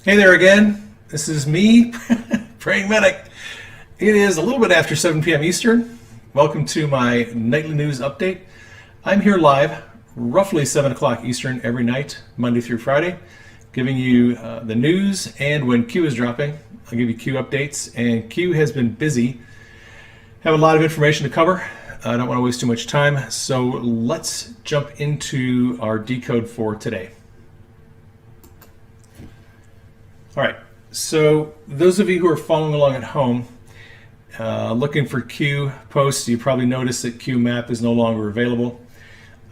Hey there again. This is me, Praying Medic. It is a little bit after 7 p.m. Eastern. Welcome to my nightly news update. I'm here live, roughly 7 o'clock Eastern every night, Monday through Friday, giving you the news and when Q is dropping. I'll give you Q updates, and Q has been busy. Have a lot of information to cover. I don't want to waste too much time, so let's jump into our decode for today. All right, so those of you who are following along at home, looking for Q posts, you probably noticed that Q map is no longer available.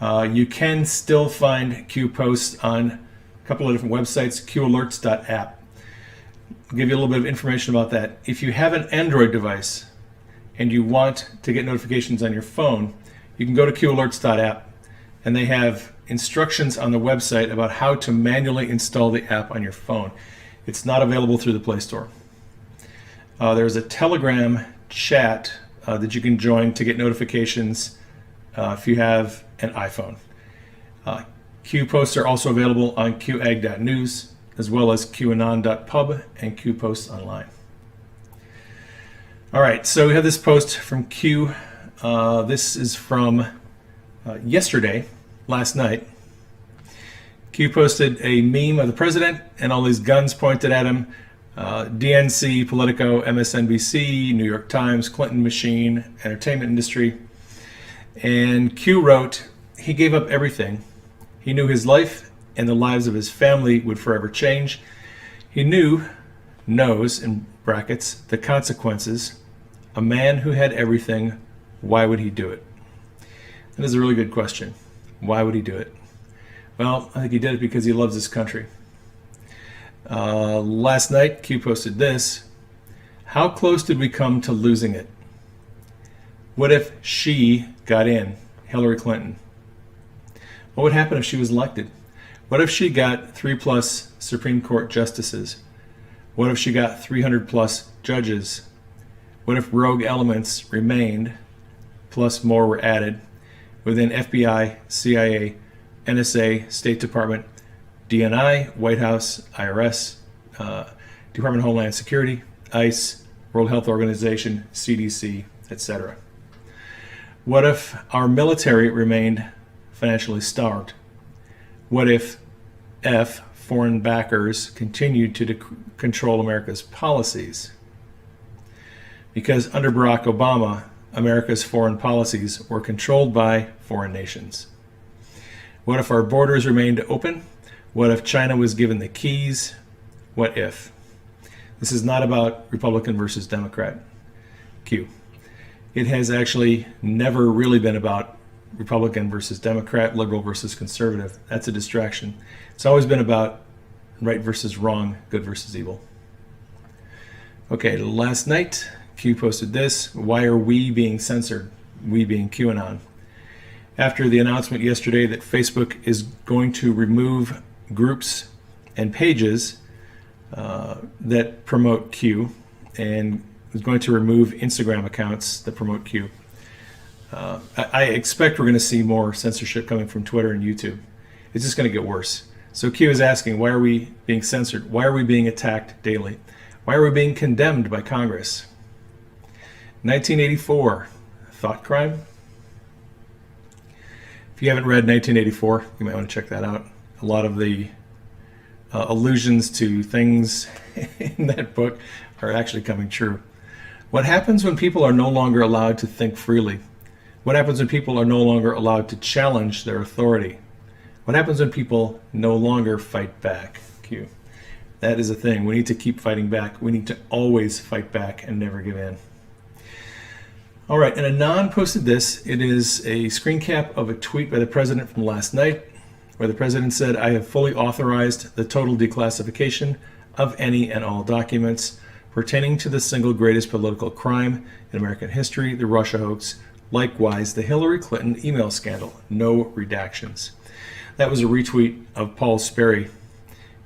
You can still find Q posts on a couple of different websites, qalerts.app. I'll give you a little bit of information about that. If you have an Android device and you want to get notifications on your phone, you can go to qalerts.app, and they have instructions on the website about how to manually install the app on your phone. It's not available through the Play Store. There's a Telegram chat that you can join to get notifications if you have an iPhone. Q posts are also available on qag.news, as well as qanon.pub and Q posts online. All right, so we have this post from Q. This is from yesterday, last night. Q posted a meme of the president and all these guns pointed at him. DNC, Politico, MSNBC, New York Times, Clinton Machine, entertainment industry. And Q wrote, he gave up everything. He knew his life and the lives of his family would forever change. He knows, in brackets, the consequences. A man who had everything, why would he do it? That is a really good question. Why would he do it? Well, I think he did it because he loves his country. Last night, Q posted this. How close did we come to losing it? What if she got in, Hillary Clinton? What would happen if she was elected? What if she got 3+ Supreme Court justices? What if she got 300+ judges? What if rogue elements remained, plus more were added, within FBI, CIA, NSA, State Department, DNI, White House, IRS, Department of Homeland Security, ICE, World Health Organization, CDC, etc.? What if our military remained financially starved? What if foreign backers continued to control America's policies? Because under Barack Obama, America's foreign policies were controlled by foreign nations. What if our borders remained open? What if China was given the keys? What if? This is not about Republican versus Democrat. Q. It has actually never really been about Republican versus Democrat, liberal versus conservative. That's a distraction. It's always been about right versus wrong, good versus evil. Okay, last night, Q posted this. Why are we being censored? We being QAnon. After the announcement yesterday that Facebook is going to remove groups and pages that promote Q, and is going to remove Instagram accounts that promote Q, I expect we're going to see more censorship coming from Twitter and YouTube. It's just going to get worse. So Q is asking, why are we being censored? Why are we being attacked daily? Why are we being condemned by Congress? 1984, thought crime? If you haven't read 1984, you might want to check that out. A lot of the allusions to things in that book are actually coming true. What happens when people are no longer allowed to think freely? What happens when people are no longer allowed to challenge their authority? What happens when people no longer fight back? Q. That is a thing. We need to keep fighting back. We need to always fight back and never give in. All right, and Anon posted this. It is a screen cap of a tweet by the president from last night, where the president said, I have fully authorized the total declassification of any and all documents pertaining to the single greatest political crime in American history, the Russia hoax, likewise the Hillary Clinton email scandal, no redactions. That was a retweet of Paul Sperry,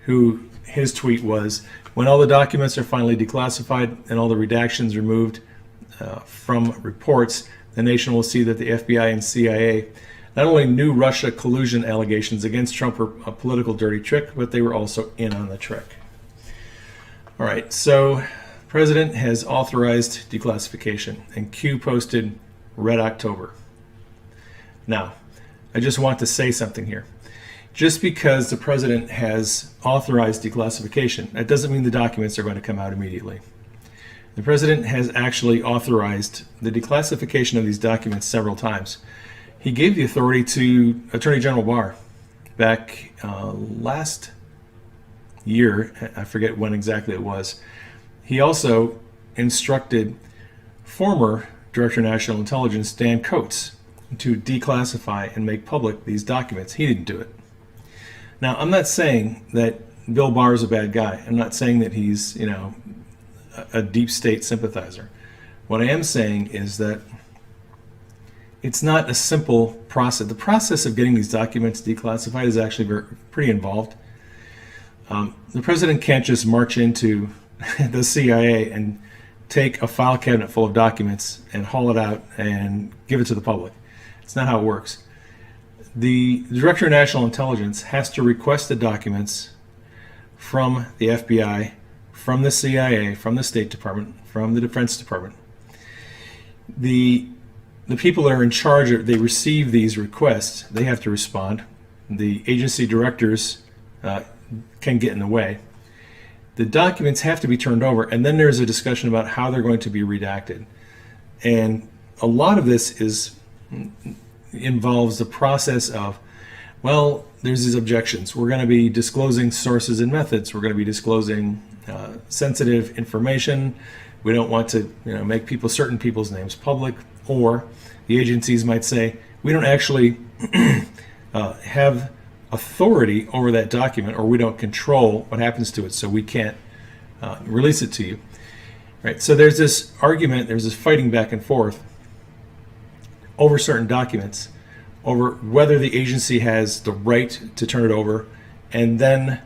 who his tweet was, when all the documents are finally declassified and all the redactions removed from reports, the nation will see that the FBI and CIA not only knew Russia collusion allegations against Trump were a political dirty trick, but they were also in on the trick. All right, so President has authorized declassification, and Q posted Red October. Now, I just want to say something here. Just because the President has authorized declassification, that doesn't mean the documents are going to come out immediately. The President has actually authorized the declassification of these documents several times. He gave the authority to Attorney General Barr back last year. I forget when exactly it was. He also instructed former Director of National Intelligence Dan Coats to declassify and make public these documents. He didn't do it. Now, I'm not saying that Bill Barr is a bad guy. I'm not saying that he's, a deep state sympathizer. What I am saying is that it's not a simple process. The process of getting these documents declassified is actually pretty involved. The President can't just march into the CIA and take a file cabinet full of documents and haul it out and give it to the public. It's not how it works. The Director of National Intelligence has to request the documents from the FBI, from the CIA, from the State Department, from the Defense Department. The people that are in charge, they receive these requests, they have to respond. The agency directors can get in the way. The documents have to be turned over, and then there's a discussion about how they're going to be redacted. And a lot of this involves the process of, well, there's these objections. We're going to be disclosing sources and methods. We're going to be disclosing sensitive information. We don't want to make certain people's names public. Or the agencies might say, we don't actually have authority over that document, or we don't control what happens to it, so we can't release it to you. Right? So there's this argument, there's this fighting back and forth over certain documents, over whether the agency has the right to turn it over, and then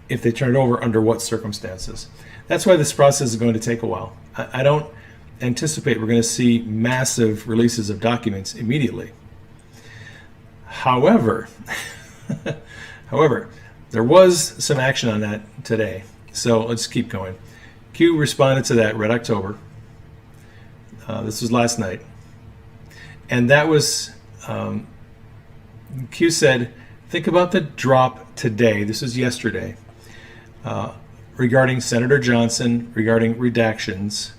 if they turn it over, under what circumstances. That's why this process is going to take a while. I don't anticipate we're going to see massive releases of documents immediately. However, there was some action on that today. So let's keep going. Q responded to that Red October. This was last night. And that was, Q said, think about the drop today. This was yesterday. Regarding Senator Johnson, regarding redactions,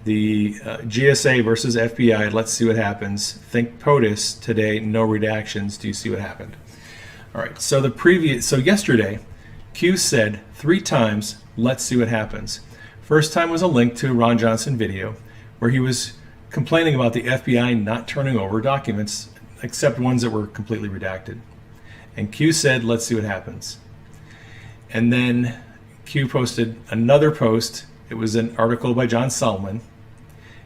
the GSA versus FBI, let's see what happens. Think POTUS today, no redactions. Do you see what happened? All right, so yesterday, Q said 3 times, let's see what happens. First time was a link to a Ron Johnson video where he was complaining about the FBI not turning over documents except ones that were completely redacted. And Q said, let's see what happens. And then Q posted another post. It was an article by John Solomon.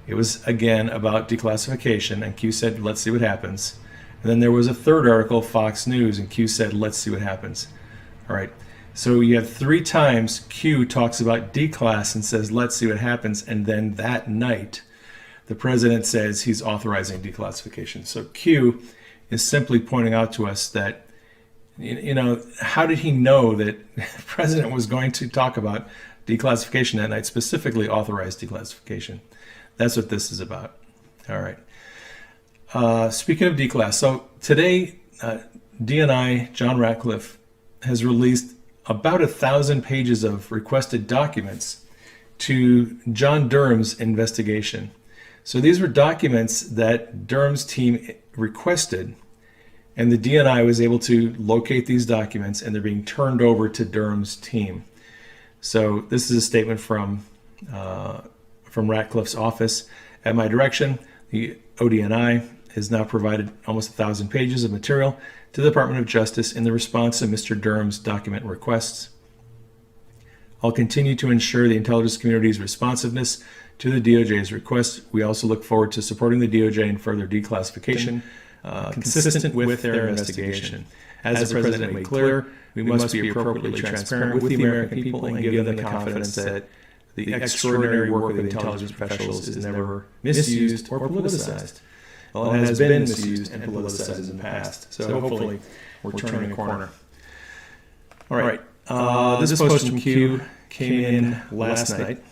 It was, again, about declassification, and Q said, let's see what happens. And then there was a third article, Fox News, and Q said, let's see what happens. All right, so you have 3 times Q talks about declass and says, let's see what happens, and then that night, the president says he's authorizing declassification. So Q is simply pointing out to us that, how did he know that the president was going to talk about declassification that night, specifically authorized declassification? That's what this is about. All right. Speaking of declass, so today, DNI, John Ratcliffe, has released about 1,000 pages of requested documents to John Durham's investigation. So these were documents that Durham's team requested, and the DNI was able to locate these documents, and they're being turned over to Durham's team. So this is a statement from Ratcliffe's office. At my direction, the ODNI has now provided almost 1,000 pages of material to the Department of Justice in the response to Mr. Durham's document requests. I'll continue to ensure the intelligence community's responsiveness to the DOJ's request. We also look forward to supporting the DOJ in further declassification, consistent with their investigation. As the President made clear, we must be appropriately transparent with the American people and give them the confidence that the extraordinary work of the intelligence professionals is never misused or politicized. Well, it has been misused and politicized in the past. So hopefully we're turning a corner. All right. This post from Q came in last night.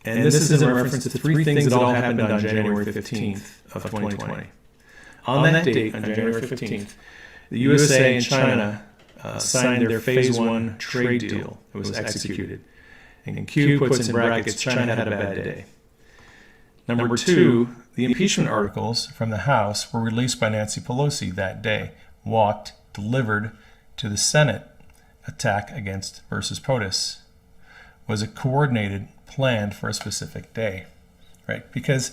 And this is in reference to three things that all happened on January 15th of 2020. On that date, on January 15th, the USA and China signed their Phase 1 trade deal. It was executed. And Q puts in brackets, China had a bad day. Number two, the impeachment articles from the House were released by Nancy Pelosi that day, delivered to the Senate. Attack against versus POTUS was a coordinated, planned for a specific day, right? Because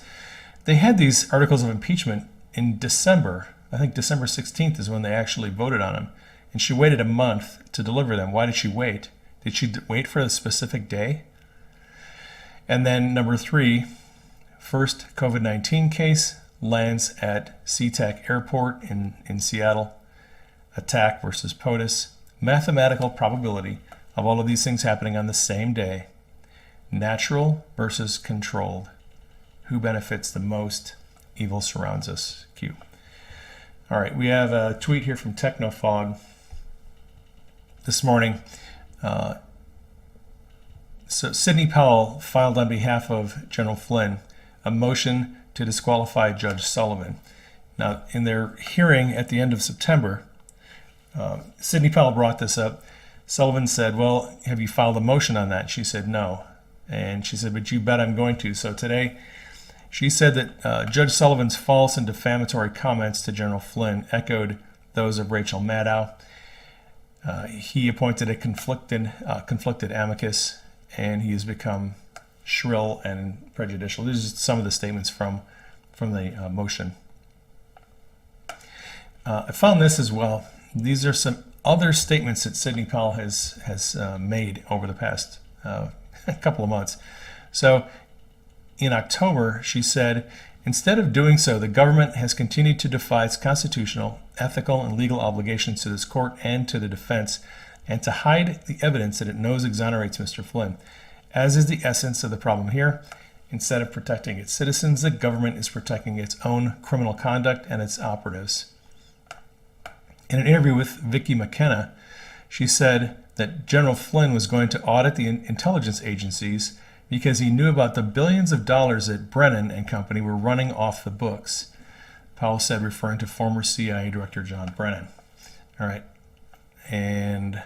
they had these articles of impeachment in December. I think December 16th is when they actually voted on them. And she waited a month to deliver them. Why did she wait? Did she wait for a specific day? And then number three, first COVID-19 case lands at SeaTac Airport in Seattle. Attack versus POTUS. Mathematical probability of all of these things happening on the same day. Natural versus controlled. Who benefits the most? Evil surrounds us. Q. All right, we have a tweet here from Technofog this morning. So Sidney Powell filed on behalf of General Flynn a motion to disqualify Judge Sullivan. Now, in their hearing at the end of September, Sidney Powell brought this up. Sullivan said, well, have you filed a motion on that? She said, no. And she said, but you bet I'm going to. So today, she said that Judge Sullivan's false and defamatory comments to General Flynn echoed those of Rachel Maddow. He appointed a conflicted amicus, and he has become shrill and prejudicial. These are some of the statements from the motion. I found this as well. These are some other statements that Sidney Powell has made over the past couple of months. So in October, she said, instead of doing so, the government has continued to defy its constitutional, ethical, and legal obligations to this court and to the defense, and to hide the evidence that it knows exonerates Mr. Flynn. As is the essence of the problem here, instead of protecting its citizens, the government is protecting its own criminal conduct and its operatives. In an interview with Vicki McKenna, she said that General Flynn was going to audit the intelligence agencies because he knew about the billions of dollars that Brennan and company were running off the books. Powell said, referring to former CIA Director John Brennan. All right. And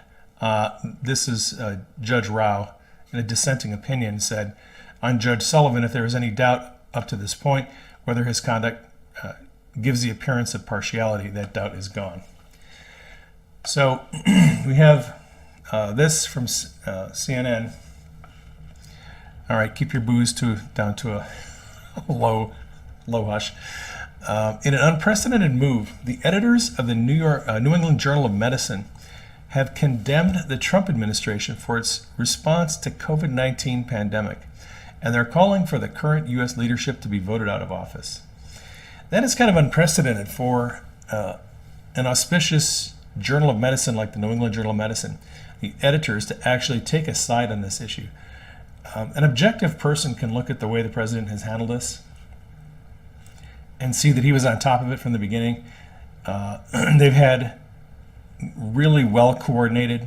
this is Judge Rao, in a dissenting opinion, said, on Judge Sullivan, if there is any doubt up to this point whether his conduct gives the appearance of partiality, that doubt is gone. So we have this from CNN. All right, keep your booze down to a low hush. In an unprecedented move, the editors of the New England Journal of Medicine have condemned the Trump administration for its response to COVID-19 pandemic, and they're calling for the current U.S. leadership to be voted out of office. That is kind of unprecedented for an auspicious journal of medicine like the New England Journal of Medicine, the editors, to actually take a side on this issue. An objective person can look at the way the president has handled this and see that he was on top of it from the beginning. They've had really well coordinated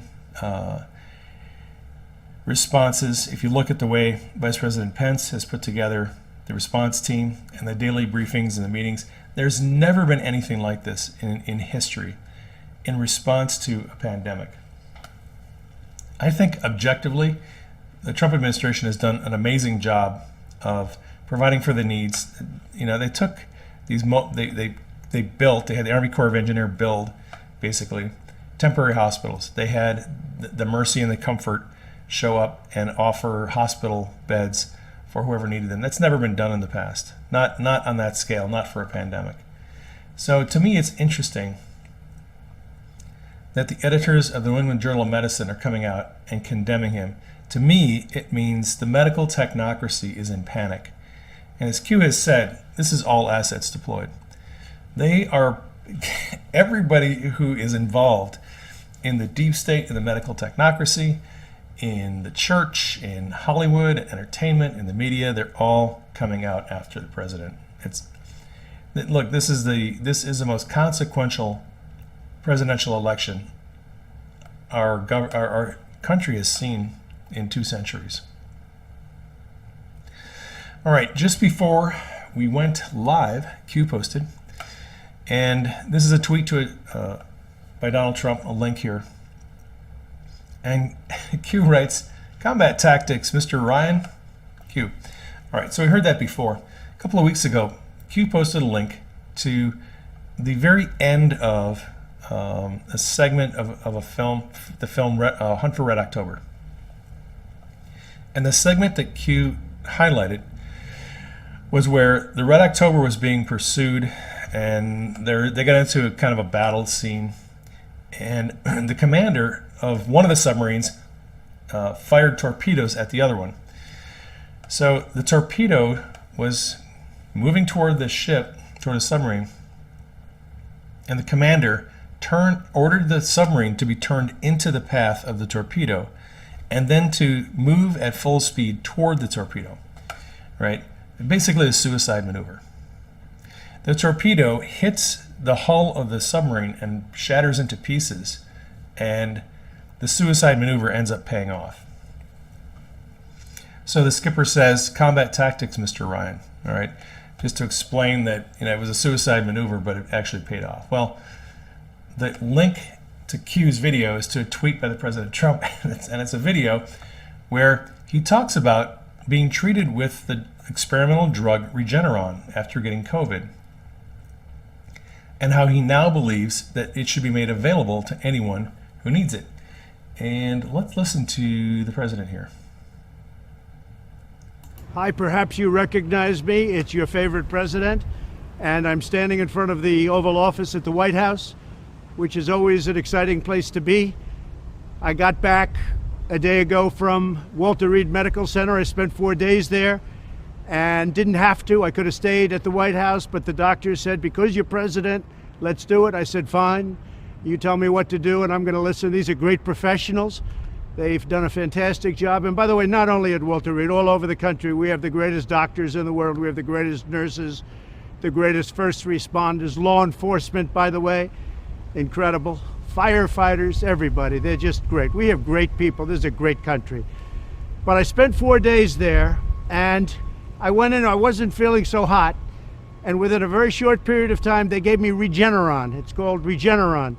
responses. If you look at the way Vice President Pence has put together the response team and the daily briefings and the meetings, there's never been anything like this in history in response to a pandemic. I think objectively, the Trump administration has done an amazing job of providing for the needs. You know, they took these, they built, they had the Army Corps of Engineers build, basically, temporary hospitals. They had the Mercy and the Comfort show up and offer hospital beds for whoever needed them. That's never been done in the past. Not on that scale, not for a pandemic. So to me, it's interesting that the editors of the New England Journal of Medicine are coming out and condemning him. To me, it means the medical technocracy is in panic. And as Q has said, this is all assets deployed. They are, everybody who is involved in the deep state, in the medical technocracy, in the church, in Hollywood, entertainment, in the media, they're all coming out after the president. Look, this is the most consequential presidential election our country has seen in 2 centuries. All right, just before we went live, Q posted, and this is a tweet by Donald Trump, a link here. And Q writes, "Combat tactics, Mr. Ryan." Q. All right, so we heard that before. A couple of weeks ago, Q posted a link to the very end of a segment of a film, the film Hunt for Red October. And the segment that Q highlighted was where the Red October was being pursued, and they got into a kind of a battle scene, and the commander of one of the submarines fired torpedoes at the other one. So the torpedo was moving toward the ship, toward the submarine, and the commander ordered the submarine to be turned into the path of the torpedo, and then to move at full speed toward the torpedo, right? Basically a suicide maneuver. The torpedo hits the hull of the submarine and shatters into pieces, and the suicide maneuver ends up paying off. So the skipper says, "Combat tactics, Mr. Ryan," all right? Just to explain that, it was a suicide maneuver, but it actually paid off. Well, the link to Q's video is to a tweet by the President Trump, and it's a video where he talks about being treated with the experimental drug Regeneron after getting COVID, and how he now believes that it should be made available to anyone who needs it. And let's listen to the president here. Hi, perhaps you recognize me. It's your favorite president, and I'm standing in front of the Oval Office at the White House, which is always an exciting place to be. I got back a day ago from Walter Reed Medical Center. I spent 4 days there and didn't have to. I could have stayed at the White House, but the doctor said, "Because you're president, let's do it." I said, "Fine. You tell me what to do, and I'm going to listen." These are great professionals. They've done a fantastic job. And by the way, not only at Walter Reed, all over the country, we have the greatest doctors in the world. We have the greatest nurses, the greatest first responders, law enforcement, by the way, incredible. Firefighters, everybody. They're just great. We have great people. This is a great country. But I spent 4 days there, and I went in, I wasn't feeling so hot. And within a very short period of time, they gave me Regeneron. It's called Regeneron.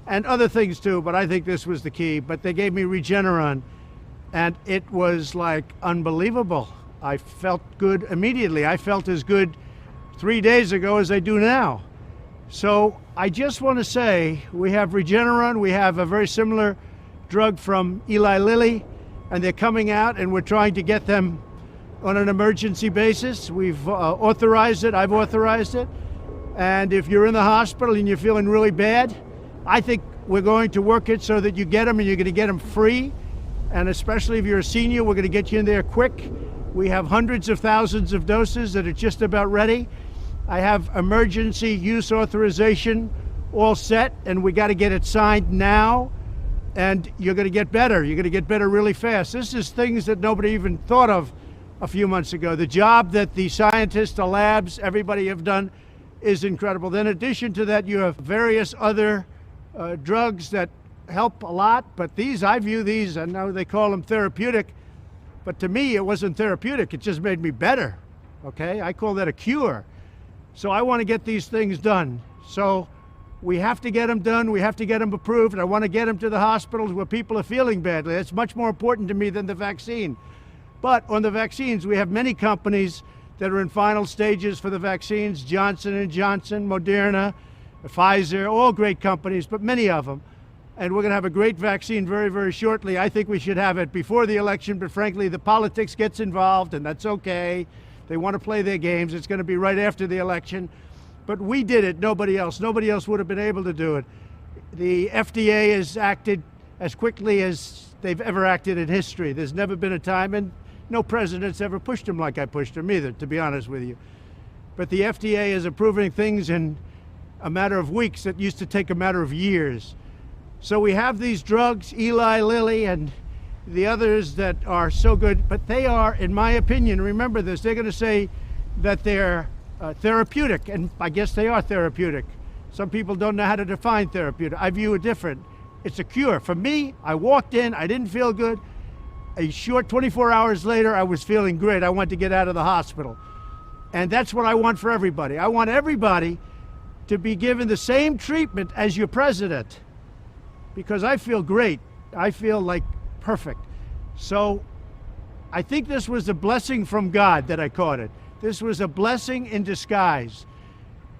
And other things too, but I think this was the key. But they gave me Regeneron, and it was like unbelievable. I felt good immediately. I felt as good 3 days ago as I do now. So I just want to say we have Regeneron. We have a very similar drug from Eli Lilly, and they're coming out, and we're trying to get them on an emergency basis. We've authorized it. I've authorized it. And if you're in the hospital and you're feeling really bad, I think we're going to work it so that you get them, and you're going to get them free. And especially if you're a senior, we're going to get you in there quick. We have hundreds of thousands of doses that are just about ready. I have emergency use authorization all set, and we got to get it signed now. And you're going to get better. You're going to get better really fast. This is things that nobody even thought of a few months ago. The job that the scientists, the labs, everybody have done is incredible. Then in addition to that, you have various other drugs that help a lot, but I view these, I know they call them therapeutic, but to me it wasn't therapeutic, it just made me better, okay? I call that a cure. So I want to get these things done. So we have to get them done, we have to get them approved, and I want to get them to the hospitals where people are feeling badly. That's much more important to me than the vaccine. But on the vaccines, we have many companies that are in final stages for the vaccines, Johnson & Johnson, Moderna, Pfizer, all great companies, but many of them. And we're going to have a great vaccine very, very shortly. I think we should have it before the election, but frankly, the politics gets involved, and that's okay. They want to play their games. It's going to be right after the election. But we did it, nobody else. Nobody else would have been able to do it. The FDA has acted as quickly as they've ever acted in history. There's never been a time, and no president's ever pushed them like I pushed them either, to be honest with you. But the FDA is approving things in a matter of weeks that used to take a matter of years. So we have these drugs, Eli Lilly and the others that are so good, but they are, in my opinion, remember this, they're going to say that they're therapeutic, and I guess they are therapeutic. Some people don't know how to define therapeutic. I view it different. It's a cure. For me, I walked in, I didn't feel good. A short 24 hours later, I was feeling great. I wanted to get out of the hospital. And that's what I want for everybody. I want everybody to be given the same treatment as your president, because I feel great. I feel like perfect. So I think this was a blessing from God that I caught it. This was a blessing in disguise.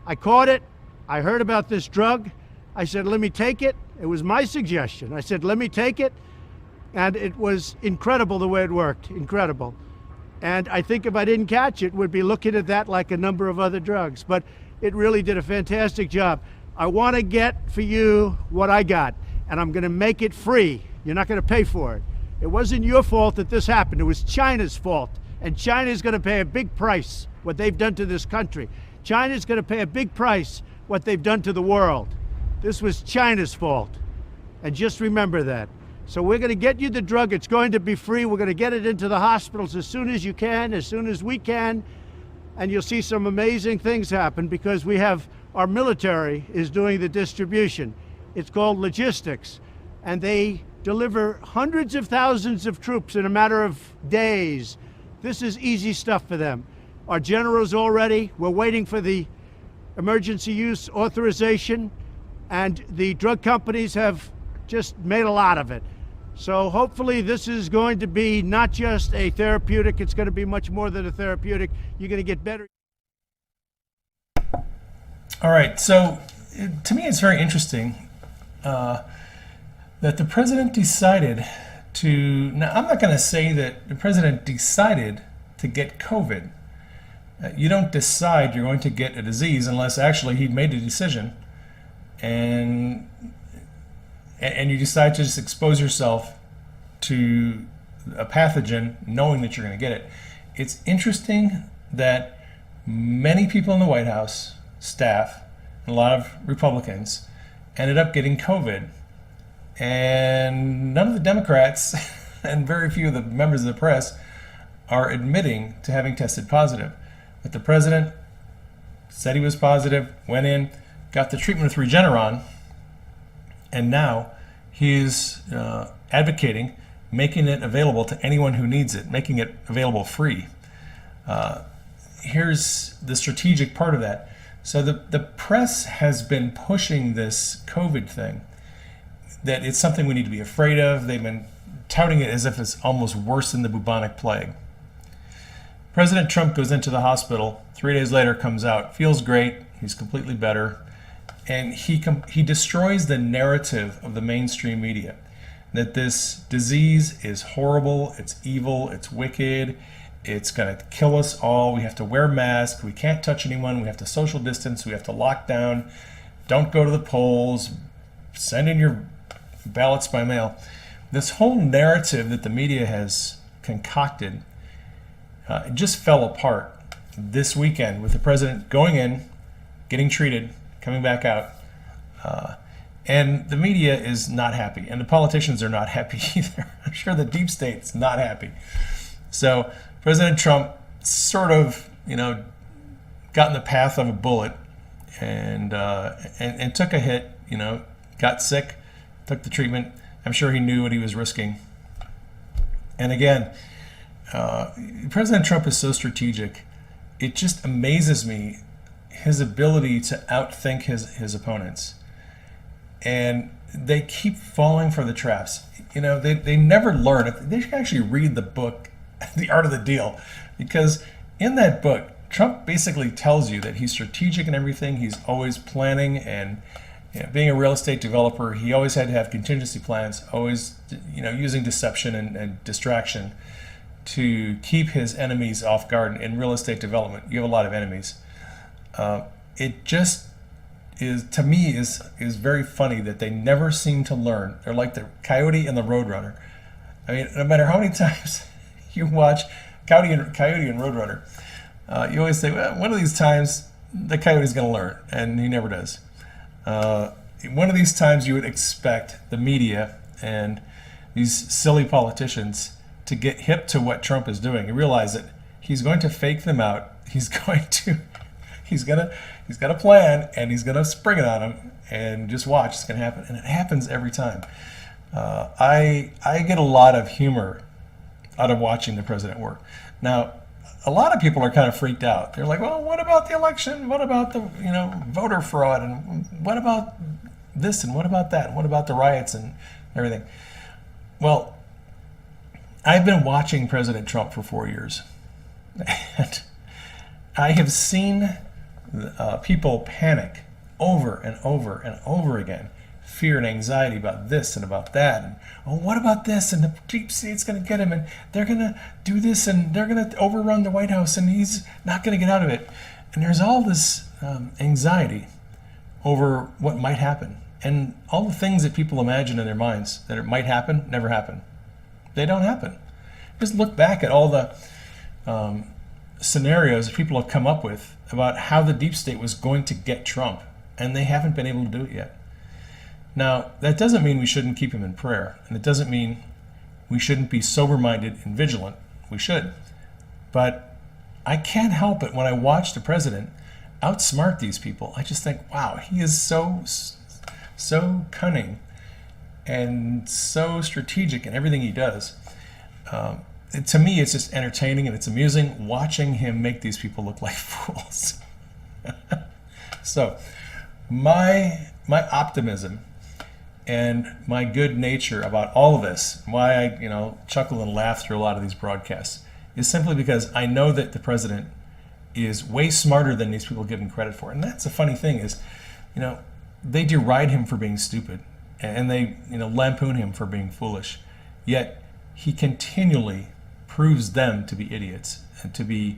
I caught it. I heard about this drug. I said, let me take it. It was my suggestion. I said, let me take it. And it was incredible the way it worked. Incredible. And I think if I didn't catch it, we'd be looking at that like a number of other drugs. But it really did a fantastic job. I want to get for you what I got, and I'm going to make it free. You're not going to pay for it. It wasn't your fault that this happened. It was China's fault. And China's going to pay a big price, what they've done to this country. China's going to pay a big price, what they've done to the world. This was China's fault. And just remember that. So we're going to get you the drug. It's going to be free. We're going to get it into the hospitals as soon as you can, as soon as we can. And you'll see some amazing things happen because we have our military is doing the distribution. It's called logistics. And they deliver hundreds of thousands of troops in a matter of days. This is easy stuff for them. Our general's all ready. We're waiting for the emergency use authorization. And the drug companies have just made a lot of it. So hopefully this is going to be not just a therapeutic, it's going to be much more than a therapeutic. You're going to get better. All right, so to me it's very interesting that the president decided to, now I'm not going to say that the president decided to get COVID. You don't decide you're going to get a disease unless actually he made a decision and you decide to just expose yourself to a pathogen knowing that you're going to get it. It's interesting that many people in the White House, staff, and a lot of Republicans ended up getting COVID. And none of the Democrats and very few of the members of the press are admitting to having tested positive. But the president said he was positive, went in, got the treatment with Regeneron, and now he's advocating making it available to anyone who needs it, making it available free. Here's the strategic part of that. So the press has been pushing this COVID thing, that it's something we need to be afraid of. They've been touting it as if it's almost worse than the bubonic plague. President Trump goes into the hospital, 3 days later comes out, feels great, he's completely better. And he destroys the narrative of the mainstream media that this disease is horrible, it's evil, it's wicked, it's going to kill us all. We have to wear masks, we can't touch anyone, we have to social distance, we have to lock down, don't go to the polls, send in your ballots by mail. This whole narrative that the media has concocted it just fell apart this weekend with the president going in, getting treated, coming back out, and the media is not happy, and the politicians are not happy either. I'm sure the deep state's not happy. So President Trump sort of, got in the path of a bullet, and took a hit. Got sick, took the treatment. I'm sure he knew what he was risking. And again, President Trump is so strategic. It just amazes me his ability to outthink his opponents. And they keep falling for the traps. They never learn. They should actually read the book, The Art of the Deal, because in that book, Trump basically tells you that he's strategic in everything. He's always planning, and being a real estate developer, he always had to have contingency plans, always using deception and distraction to keep his enemies off guard. In real estate development, you have a lot of enemies. It just is, to me, is very funny that they never seem to learn. They're like the coyote and the roadrunner. I mean, no matter how many times you watch Coyote and Roadrunner, you always say, well, one of these times the coyote's going to learn, and he never does. One of these times you would expect the media and these silly politicians to get hip to what Trump is doing and realize that he's going to fake them out. He's going to he's got a plan, and he's gonna spring it on him, and just watch, it's gonna happen, and it happens every time. I get a lot of humor out of watching the president work. Now, a lot of people are kind of freaked out. They're like, well, what about the election? What about the voter fraud? And what about this? And what about that? And what about the riots and everything? Well, I've been watching President Trump for 4 years. And I have seen people panic over and over and over again. Fear and anxiety about this and about that, and oh, what about this? And the deep state's going to get him, and they're going to do this, and they're going to overrun the White House, and he's not going to get out of it. And there's all this anxiety over what might happen, and all the things that people imagine in their minds that it might happen never happen. They don't happen. Just look back at all the scenarios that people have come up with about how the deep state was going to get Trump, and they haven't been able to do it yet. Now, that doesn't mean we shouldn't keep him in prayer, and it doesn't mean we shouldn't be sober-minded and vigilant. We should. But I can't help it when I watch the president outsmart these people. I just think, wow, he is so cunning and so strategic in everything he does. To me, it's just entertaining and it's amusing watching him make these people look like fools. So, my optimism and my good nature about all of this, why I chuckle and laugh through a lot of these broadcasts, is simply because I know that the president is way smarter than these people give him credit for. And that's the funny thing is, they deride him for being stupid, and they lampoon him for being foolish. Yet he continually proves them to be idiots and to be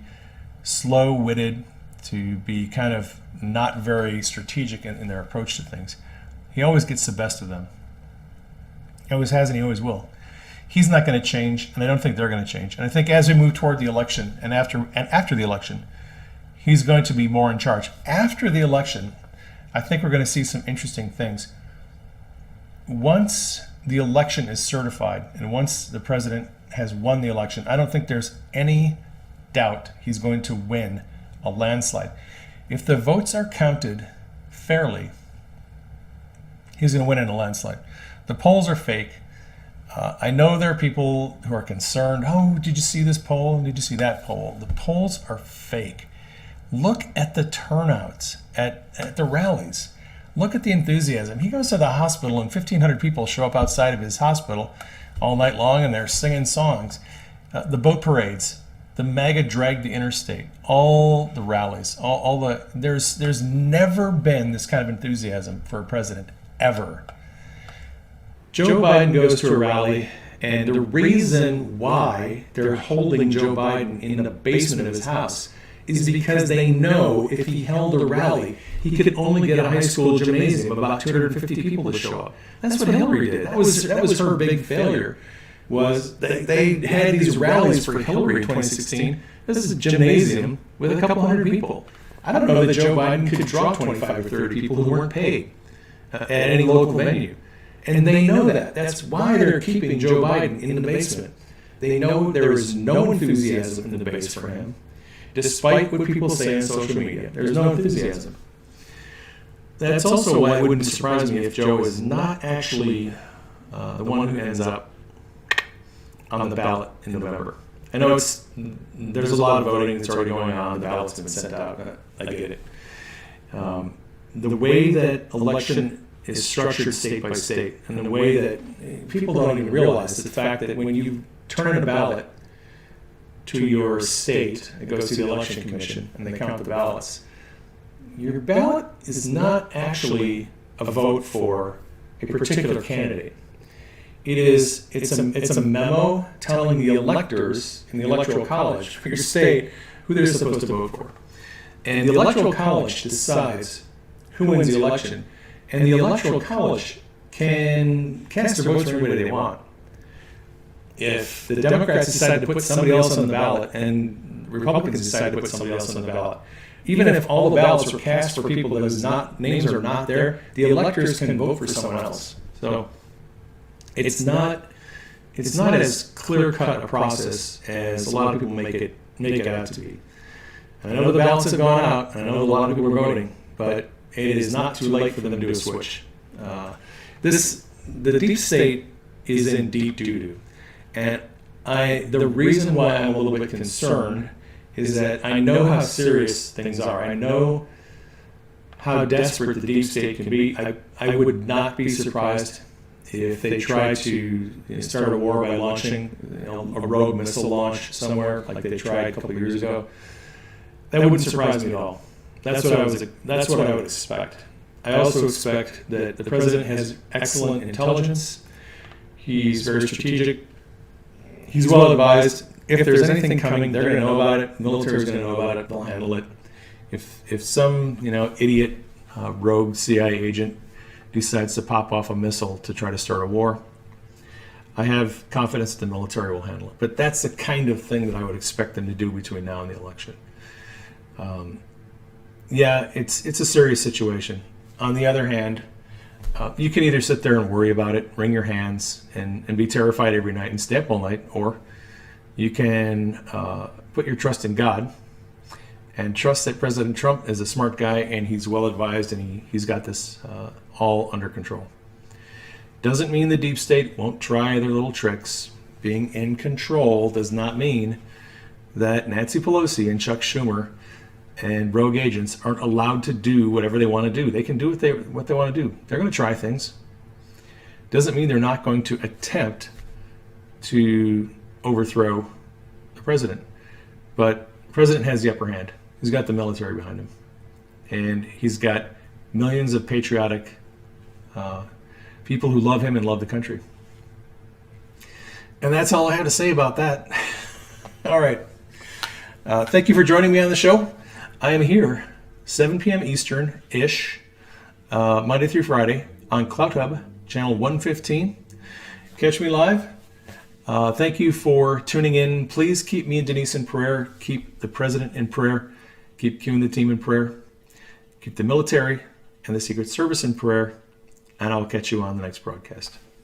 slow-witted, to be kind of not very strategic in their approach to things. He always gets the best of them. He always has, and he always will. He's not going to change, and I don't think they're going to change. And I think as we move toward the election and after the election, he's going to be more in charge. After the election, I think we're going to see some interesting things. Once the election is certified, and once the president has won the election, I don't think there's any doubt he's going to win a landslide. If the votes are counted fairly, he's going to win in a landslide. The polls are fake. I know there are people who are concerned. Oh, did you see this poll? Did you see that poll? The polls are fake. Look at the turnouts at the rallies. Look at the enthusiasm. He goes to the hospital and 1,500 people show up outside of his hospital all night long, and they're singing songs. The boat parades, the MAGA dragged the interstate, all the rallies, there's never been this kind of enthusiasm for a president, ever. Joe Biden goes to a rally, and the reason why they're holding Joe Biden in the basement of his house is because they know if he held a rally, he could only get a high school gymnasium of about 250 people to show up. That's what Hillary did. That was her big failure. Was they had these rallies for Hillary in 2016. This is a gymnasium with a couple hundred people. I don't know that Joe Biden could draw 25 or 30 people who weren't paid at any local venue. And they know that. That's why they're keeping Joe Biden in the basement. They know there is no enthusiasm in the base for him, despite what people say on social media. There's no enthusiasm. That's also why it wouldn't surprise me if Joe is not actually the one who ends up on the ballot in November. I know there's a lot of voting that's already going on. The ballots have been sent out. I get it. The way that election is structured state by state, and the way that people don't even realize the fact that when you turn a ballot to your state, it goes to the election commission, and they count the ballots. Your ballot is not actually a vote for a particular candidate. It's a memo telling the electors in the electoral college for your state who they're supposed to vote for. And the electoral college decides who wins the election, and the electoral college can cast their votes for anybody they want. If the Democrats decide to put somebody else on the ballot and Republicans decide to put somebody else on the ballot, even if all the ballots were cast for people whose names are not there, the electors can vote for someone else. So it's not as clear-cut a process as a lot of people make it out to be. I know the ballots have gone out, and I know a lot of people are voting, but it is not too late for them to do a switch. The deep state is in deep doo-doo. And the reason why I'm a little bit concerned is that I know how serious things are. I know how desperate the deep state can be. I would not be surprised if they try to start a war by launching a rogue missile launch somewhere like they tried a couple of years ago. That wouldn't surprise me at all. That's what I would expect. I also expect that the president has excellent intelligence. He's very strategic. He's well advised. If there's anything coming, they're going to know about it. The military's going to know about it. They'll handle it. If some idiot rogue CIA agent decides to pop off a missile to try to start a war, I have confidence that the military will handle it. But that's the kind of thing that I would expect them to do between now and the election. It's a serious situation. On the other hand, you can either sit there and worry about it, wring your hands, and be terrified every night and stay up all night, or you can put your trust in God and trust that President Trump is a smart guy and he's well advised and he's got this all under control. Doesn't mean the deep state won't try their little tricks. Being in control does not mean that Nancy Pelosi and Chuck Schumer and rogue agents aren't allowed to do whatever they want to do. They can do what they want to do. They're going to try things. Doesn't mean they're not going to attempt to overthrow the president. But the president has the upper hand. He's got the military behind him. And he's got millions of patriotic people who love him and love the country. And that's all I have to say about that. All right. Thank you for joining me on the show. I am here 7 p.m. Eastern-ish, Monday through Friday on CloutHub, channel 115. Catch me live. Thank you for tuning in. Please keep me and Denise in prayer. Keep the president in prayer. Keep Q and the team in prayer. Keep the military and the Secret Service in prayer. And I'll catch you on the next broadcast.